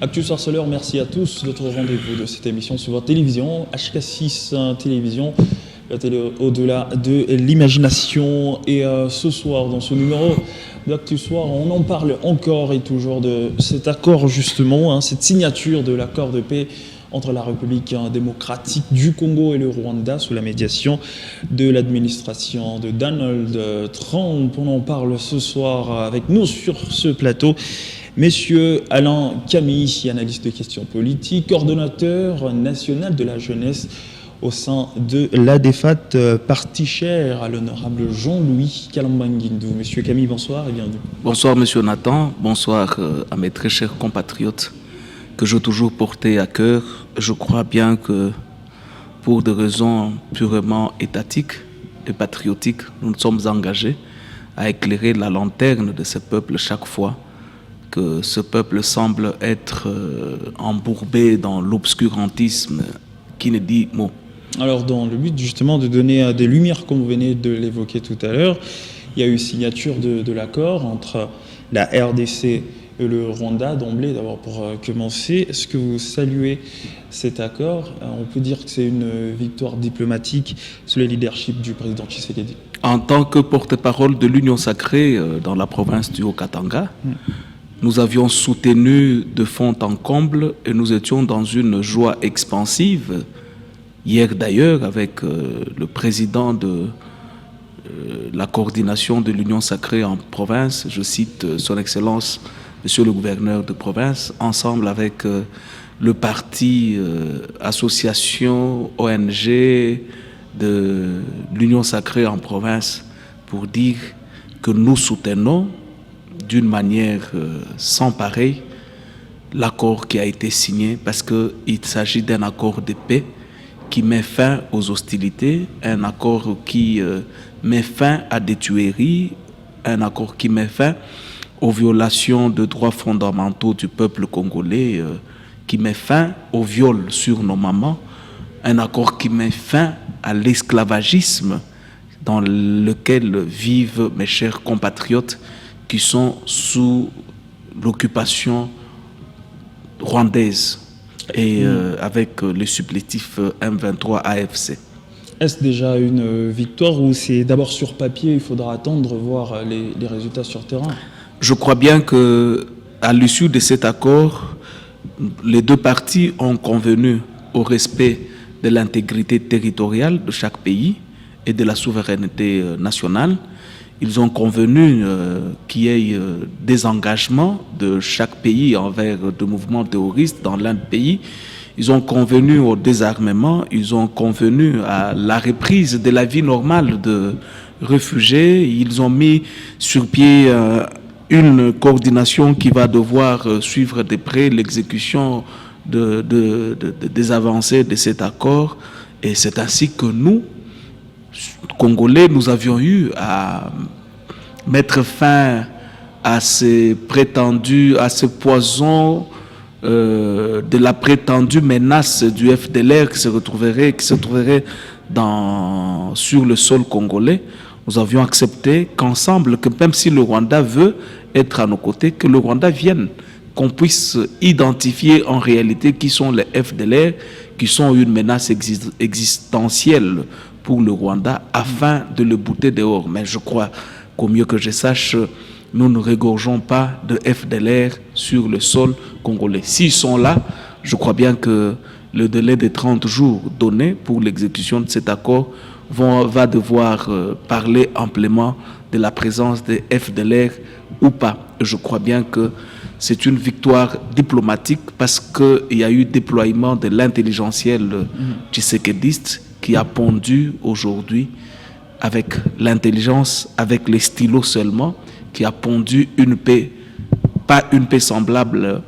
Actu Sorceleur, merci à tous d'être au rendez-vous de cette émission sur votre télévision, HK6 Télévision, la télé au-delà de l'imagination. Et ce soir, dans ce numéro d'Actu Soir, on en parle encore et toujours de cet accord justement, cette signature de l'accord de paix entre la République démocratique du Congo et le Rwanda sous la médiation de l'administration de Donald Trump. On en parle ce soir avec nous sur ce plateau. Messieurs Alain Camille, analyste de questions politiques, coordonnateur national de la jeunesse au sein de l'ADEFAT, parti cher à l'honorable Jean-Louis Kalambanguindou. Monsieur Camille, bonsoir et bienvenue. Bonsoir Monsieur Nathan, bonsoir à mes très chers compatriotes que j'ai toujours porté à cœur. Je crois bien que pour des raisons purement étatiques et patriotiques, nous nous sommes engagés à éclairer la lanterne de ce peuple chaque fois que ce peuple semble être embourbé dans l'obscurantisme qui ne dit mot. Alors, dans le but justement de donner des lumières, comme vous venez de l'évoquer tout à l'heure, il y a eu signature de l'accord entre la RDC et le Rwanda. D'emblée, d'abord pour commencer, est-ce que vous saluez cet accord? On peut dire que c'est une victoire diplomatique sous le leadership du président Tshisekedi. En tant que porte-parole de l'Union sacrée dans la province du Haut-Katanga, nous avions soutenu de fond en comble et nous étions dans une joie expansive. Hier d'ailleurs, avec le président de la coordination de l'Union sacrée en province, je cite son Excellence, Monsieur le gouverneur de province, ensemble avec le parti, association, ONG de l'Union sacrée en province, pour dire que nous soutenons d'une manière sans pareille l'accord qui a été signé, parce qu'il s'agit d'un accord de paix qui met fin aux hostilités, un accord qui met fin à des tueries, un accord qui met fin aux violations de droits fondamentaux du peuple congolais, qui met fin au viol sur nos mamans, un accord qui met fin à l'esclavagisme dans lequel vivent mes chers compatriotes qui sont sous l'occupation rwandaise et avec les supplétifs M23 AFC. Est-ce déjà une victoire ou c'est d'abord sur papier, il faudra attendre voir les résultats sur terrain? Je crois bien qu'à l'issue de cet accord, les deux parties ont convenu au respect de l'intégrité territoriale de chaque pays et de la souveraineté nationale. Ils ont convenu qu'il y ait des engagements de chaque pays envers des mouvements terroristes dans l'un des pays. Ils ont convenu au désarmement, ils ont convenu à la reprise de la vie normale de réfugiés. Ils ont mis sur pied une coordination qui va devoir suivre de près l'exécution des avancées de cet accord. Et c'est ainsi que nous, Congolais, nous avions eu à mettre fin à ce poison de la prétendue menace du FDLR qui se trouverait sur le sol congolais. Nous avions accepté qu'ensemble, que même si le Rwanda veut être à nos côtés, que le Rwanda vienne, qu'on puisse identifier en réalité qui sont les FDLR, qui sont une menace existentielle pour le Rwanda, afin de le bouter dehors. Mais je crois qu'au mieux que je sache, nous ne regorgeons pas de FDLR sur le sol congolais. S'ils sont là, je crois bien que le délai de 30 jours donné pour l'exécution de cet accord va devoir parler amplement de la présence des FDLR ou pas. Je crois bien que c'est une victoire diplomatique parce qu'il y a eu déploiement de l'intelligentiel tshisekédiste qui a pondu aujourd'hui avec l'intelligence, avec les stylos seulement, qui a pondu une paix, pas une paix semblable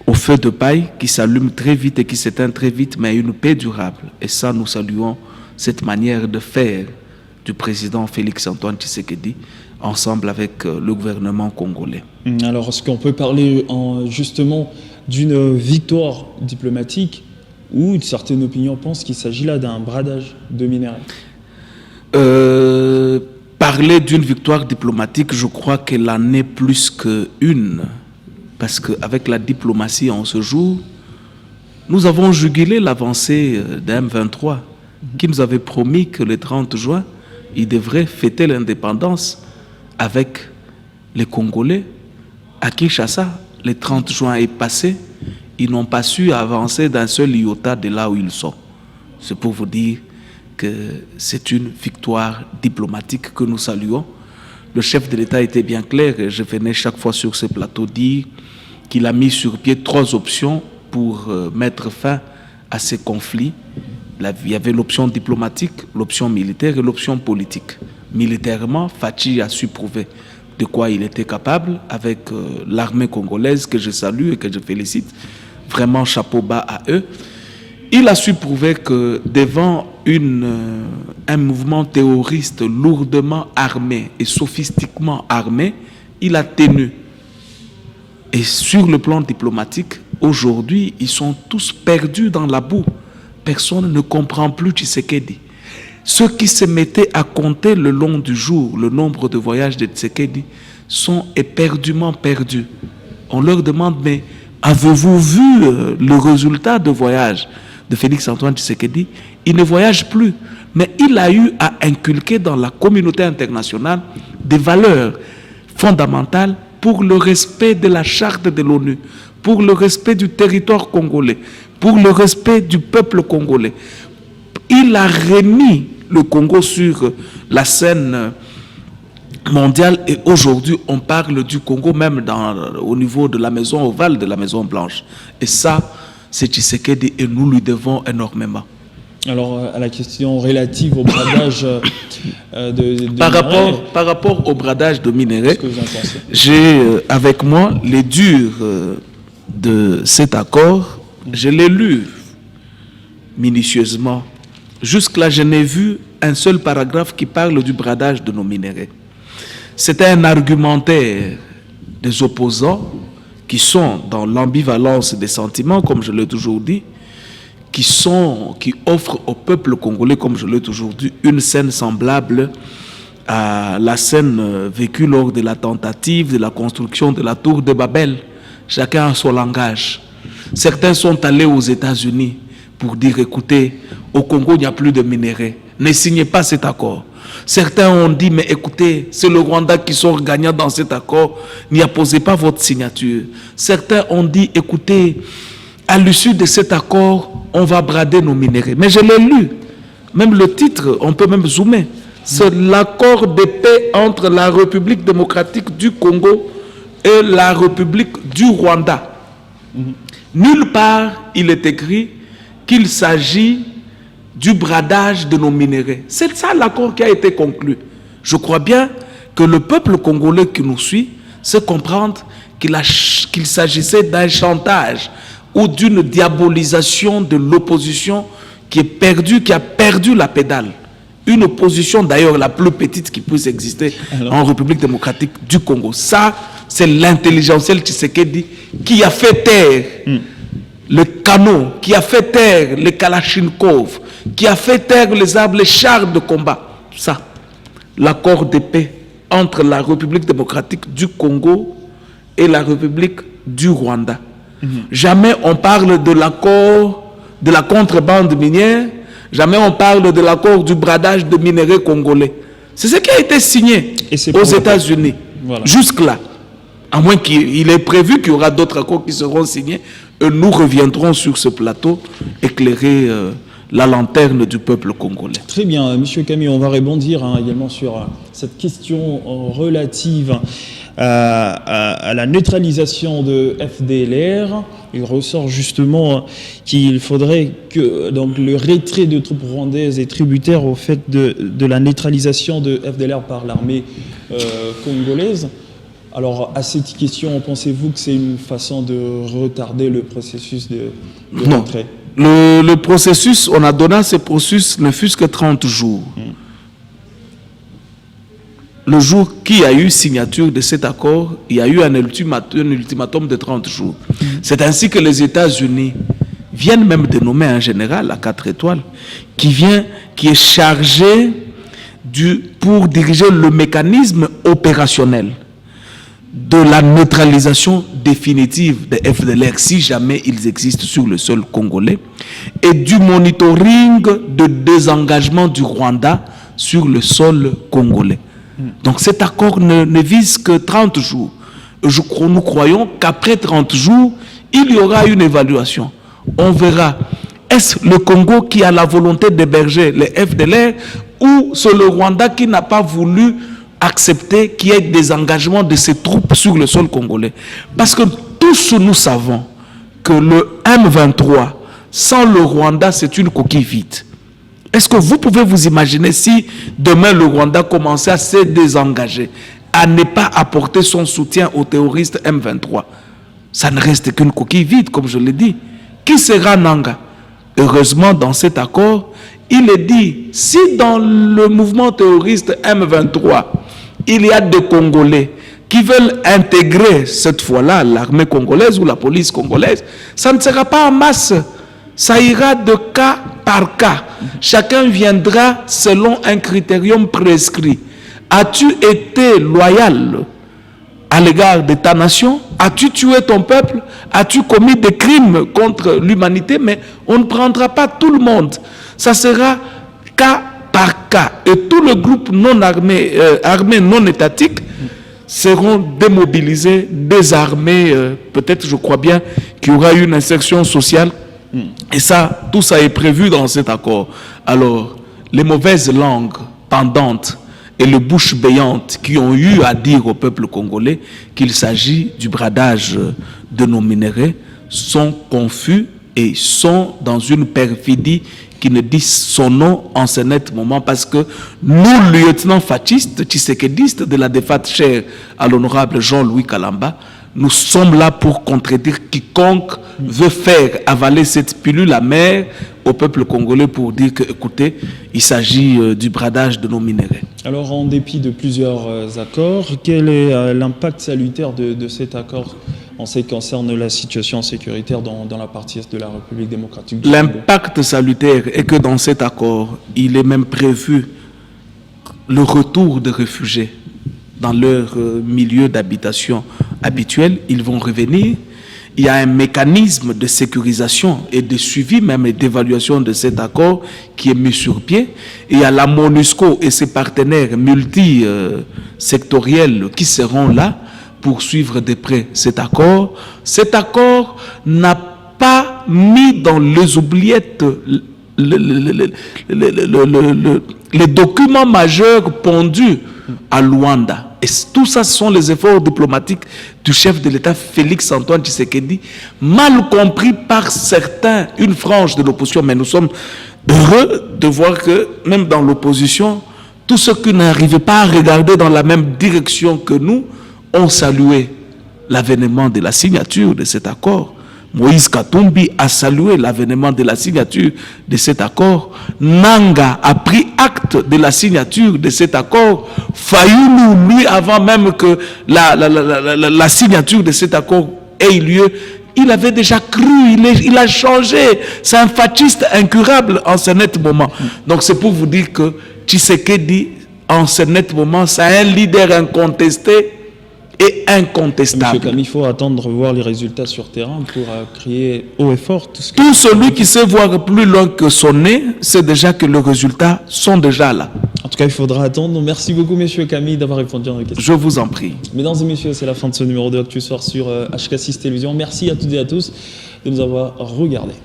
au feu de paille qui s'allume très vite et qui s'éteint très vite, mais une paix durable. Et ça, nous saluons cette manière de faire du président Félix-Antoine Tshisekedi ensemble avec le gouvernement congolais. Alors, est-ce qu'on peut parler justement d'une victoire diplomatique ou une certaine opinion pense qu'il s'agit là d'un bradage de minerais? Parler d'une victoire diplomatique, je crois qu'elle en est plus qu'une. parce qu'avec la diplomatie en ce jour, nous avons jugulé l'avancée de M23 qui nous avait promis que le 30 juin, il devrait fêter l'indépendance avec les Congolais. À Kinshasa, le 30 juin est passé, ils n'ont pas su avancer d'un seul iota de là où ils sont. C'est pour vous dire que c'est une victoire diplomatique que nous saluons. Le chef de l'État était bien clair, et je venais chaque fois sur ce plateau dire qu'il a mis sur pied 3 options pour mettre fin à ces conflits. Il y avait l'option diplomatique, l'option militaire et l'option politique. Militairement, Fachi a su prouver de quoi il était capable avec l'armée congolaise que je salue et que je félicite. Vraiment, chapeau bas à eux. Il a su prouver que devant un mouvement terroriste lourdement armé et sophistiquement armé, il a tenu. Et sur le plan diplomatique, aujourd'hui, ils sont tous perdus dans la boue. Personne ne comprend plus Tshisekedi. Ceux qui se mettaient à compter le long du jour le nombre de voyages de Tshisekedi sont éperdument perdus. On leur demande, mais avez-vous vu le résultat de voyage de Félix-Antoine Tshisekedi? Il ne voyage plus, mais il a eu à inculquer dans la communauté internationale des valeurs fondamentales pour le respect de la charte de l'ONU, pour le respect du territoire congolais, pour le respect du peuple congolais. Il a remis le Congo sur la scène mondiale et aujourd'hui on parle du Congo même au niveau de la maison ovale, de la Maison Blanche. Et ça, c'est Tshisekedi et nous lui devons énormément. Alors, à la question relative au bradage de par rapport au bradage de minerais, qu'est-ce que vous en pensez? J'ai avec moi les durs de cet accord. Je l'ai lu minutieusement. Jusque-là, je n'ai vu un seul paragraphe qui parle du bradage de nos minerais. C'est un argumentaire des opposants qui sont dans l'ambivalence des sentiments, comme je l'ai toujours dit, qui offrent au peuple congolais, comme je l'ai toujours dit, une scène semblable à la scène vécue lors de la tentative de la construction de la tour de Babel. Chacun a son langage. Certains sont allés aux États-Unis pour dire, écoutez, au Congo, il n'y a plus de minerais. Ne signez pas cet accord. Certains ont dit, mais écoutez, c'est le Rwanda qui sort gagnant dans cet accord. N'y apposez pas votre signature. Certains ont dit, écoutez, à l'issue de cet accord, on va brader nos minerais. Mais je l'ai lu. Même le titre, on peut même zoomer. C'est l'accord de paix entre la République démocratique du Congo et la République du Rwanda. Nulle part, il est écrit qu'il s'agit du bradage de nos minerais. C'est ça l'accord qui a été conclu. Je crois bien que le peuple congolais qui nous suit sait comprendre qu'il s'agissait d'un chantage ou d'une diabolisation de l'opposition qui a perdu la pédale. Une opposition d'ailleurs la plus petite qui puisse exister en République démocratique du Congo. Ça, c'est l'intelligentsia Tshisekedi qui a fait taire le canon, qui a fait taire les Kalachnikov, qui a fait taire les armes, les chars de combat. Ça, l'accord de paix entre la République démocratique du Congo et la République du Rwanda. Jamais on parle de l'accord de la contrebande minière, jamais on parle de l'accord du bradage de minerais congolais. C'est ce qui a été signé aux États-Unis. Voilà. Jusque-là. À moins qu'il est prévu qu'il y aura d'autres accords qui seront signés, et nous reviendrons sur ce plateau éclairer la lanterne du peuple congolais. Très bien, Monsieur Camille, on va rebondir également sur cette question relative à la neutralisation de FDLR. Il ressort justement qu'il faudrait que donc, le retrait de troupes rwandaises est tributaire au fait de la neutralisation de FDLR par l'armée congolaise. Alors, à cette question, pensez-vous que c'est une façon de retarder le processus de retrait? Le processus, on a donné à ce processus ne fût-ce que 30 jours. Le jour qu'il y a eu signature de cet accord, il y a eu un ultimatum de 30 jours. C'est ainsi que les États-Unis viennent même de nommer un général à 4 étoiles qui est chargé pour diriger le mécanisme opérationnel de la neutralisation définitive des FDLR si jamais ils existent sur le sol congolais et du monitoring de désengagement du Rwanda sur le sol congolais. Donc cet accord ne vise que 30 jours. Nous croyons qu'après 30 jours, il y aura une évaluation. On verra, est-ce le Congo qui a la volonté d'héberger les FDLR ou c'est le Rwanda qui n'a pas voulu accepter qu'il y ait des engagements de ses troupes sur le sol congolais. Parce que tous nous savons que le M23, sans le Rwanda, c'est une coquille vide. Est-ce que vous pouvez vous imaginer si demain le Rwanda commençait à se désengager, à ne pas apporter son soutien aux terroristes M23? Ça ne reste qu'une coquille vide, comme je l'ai dit. Qui sera Nanga? Heureusement, dans cet accord, il est dit, si dans le mouvement terroriste M23, il y a des Congolais qui veulent intégrer cette fois-là l'armée congolaise ou la police congolaise, ça ne sera pas en masse. Ça ira de cas par cas. Chacun viendra selon un critérium prescrit. As-tu été loyal à l'égard de ta nation? As-tu tué ton peuple? As-tu commis des crimes contre l'humanité? Mais on ne prendra pas tout le monde. Ça sera cas par cas. Et tout le groupe non armé, armé non étatique, seront démobilisés, désarmés. Peut-être, je crois bien, qu'il y aura une insertion sociale. Et ça, tout ça est prévu dans cet accord. Alors, les mauvaises langues pendantes et les bouches béantes qui ont eu à dire au peuple congolais qu'il s'agit du bradage de nos minéraux sont confus et sont dans une perfidie qui ne dit son nom en ce net moment, parce que nous, lieutenants fascistes, tshisekédistes de la défunte chère à l'honorable Jean-Louis Kalamba, nous sommes là pour contredire quiconque veut faire avaler cette pilule amère au peuple congolais pour dire que, écoutez, il s'agit du bradage de nos minéraux. Alors, en dépit de plusieurs accords, quel est l'impact salutaire de cet accord en ce qui concerne la situation sécuritaire dans la partie est de la République démocratique du Congo? L'impact salutaire est que dans cet accord, il est même prévu le retour des réfugiés dans leur milieu d'habitation habituel. Ils vont revenir. Il y a un mécanisme de sécurisation et de suivi, même d'évaluation de cet accord qui est mis sur pied. Il y a la MONUSCO et ses partenaires multisectoriels qui seront là pour suivre de près cet accord. Cet accord n'a pas mis dans les oubliettes les documents majeurs pondus à Luanda. Et tout ça, ce sont les efforts diplomatiques du chef de l'État Félix Antoine Tshisekedi, mal compris par certains, une frange de l'opposition. Mais nous sommes heureux de voir que même dans l'opposition, tous ceux qui n'arrivaient pas à regarder dans la même direction que nous ont salué l'avènement de la signature de cet accord. Moïse Katumbi a salué l'avènement de la signature de cet accord. Nanga a pris acte de la signature de cet accord. Fayoulou, lui, avant même que la signature de cet accord ait lieu, il avait déjà cru, il a changé. C'est un fasciste incurable en ce net moment. Donc c'est pour vous dire que Tshisekedi, en ce net moment, c'est un leader incontesté et incontestable. Monsieur Kami, il faut attendre voir les résultats sur terrain pour crier haut et fort. Tout celui qui sait voir plus loin que son nez, c'est déjà que les résultats sont déjà là. En tout cas, il faudra attendre. Merci beaucoup, monsieur Kami, d'avoir répondu à nos questions. Je vous en prie. Mesdames et messieurs, c'est la fin de ce numéro de Actu Soir sur HK6 Télévision. Merci à toutes et à tous de nous avoir regardés.